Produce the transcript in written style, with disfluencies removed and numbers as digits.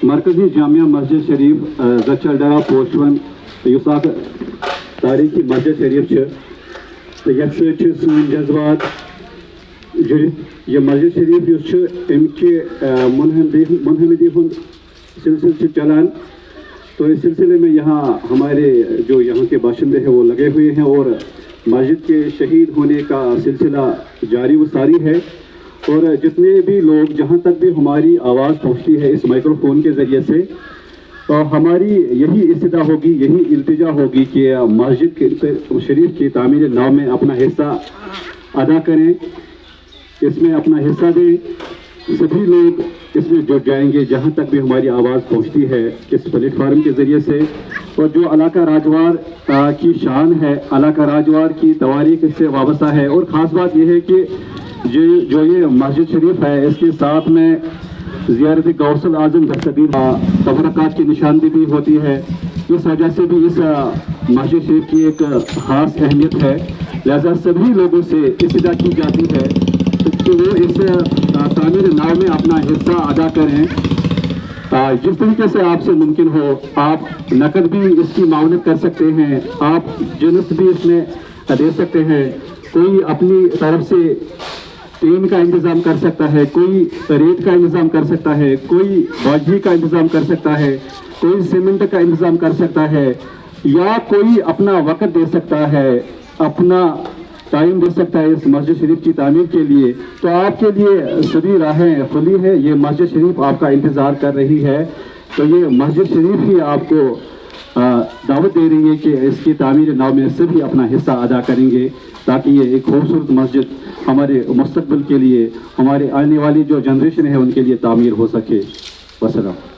مرکزی جامعہ مسجد شریف زچلڈرا post one یس اخ تاریخی مسجد شریف تو یت سن جذبات جڑت یہ مسجد شریف اس منہمدی ہند سلسلہ چلان تو اس سلسلے میں یہاں ہمارے جو یہاں کے باشندے ہیں وہ لگے ہوئے ہیں اور مسجد کے شہید ہونے کا سلسلہ جاری و ساری ہے اور جتنے بھی لوگ جہاں تک بھی ہماری آواز پہنچتی ہے اس مائکرو فون کے ذریعے سے تو ہماری یہی استدعا ہوگی، یہی التجا ہوگی کہ مسجد کے شریف کی تعمیر نو میں اپنا حصہ ادا کریں، اس میں اپنا حصہ دیں۔ سبھی لوگ اس میں جڑ جائیں گے جہاں تک بھی ہماری آواز پہنچتی ہے اس پلیٹ فارم کے ذریعے سے۔ اور جو علاقہ راجوار کی شان ہے، علاقہ راجوار کی تواریخ اس سے وابستہ ہے اور خاص بات یہ ہے کہ جو یہ مسجد شریف ہے اس کے ساتھ میں زیارت غوث الاعظم دستگیر تبرکات کی نشاندہی بھی ہوتی ہے، اس وجہ سے بھی اس مسجد شریف کی ایک خاص اہمیت ہے، لہذا سبھی لوگوں سے استدعا کی جاتی ہے کہ وہ اس تعمیر نو میں اپنا حصہ ادا کریں۔ جس طریقے سے آپ سے ممکن ہو آپ نقد بھی اس کی معاونت کر سکتے ہیں، آپ جنس بھی اس میں دے سکتے ہیں، کوئی اپنی طرف سے ٹین کا انتظام کر سکتا ہے، کوئی ریت کا انتظام کر سکتا ہے، کوئی باجری کا انتظام کر سکتا ہے، کوئی سیمنٹ کا انتظام کر سکتا ہے، یا کوئی اپنا وقت دے سکتا ہے، اپنا ٹائم دے سکتا ہے اس مسجد شریف کی تعمیر کے لیے۔ تو آپ کے لیے سبھی راہیں کھلی ہے، یہ مسجد شریف آپ کا انتظار کر رہی ہے، تو یہ مسجد شریف ہی آپ کو دعوت دے رہی ہے کہ اس کی تعمیر نو میں سبھی اپنا حصہ ادا کریں گے تاکہ یہ ایک خوبصورت مسجد ہمارے مستقبل کے لیے، ہمارے آنے والی جو جنریشن ہے ان کے لیے تعمیر ہو سکے۔ والسلام۔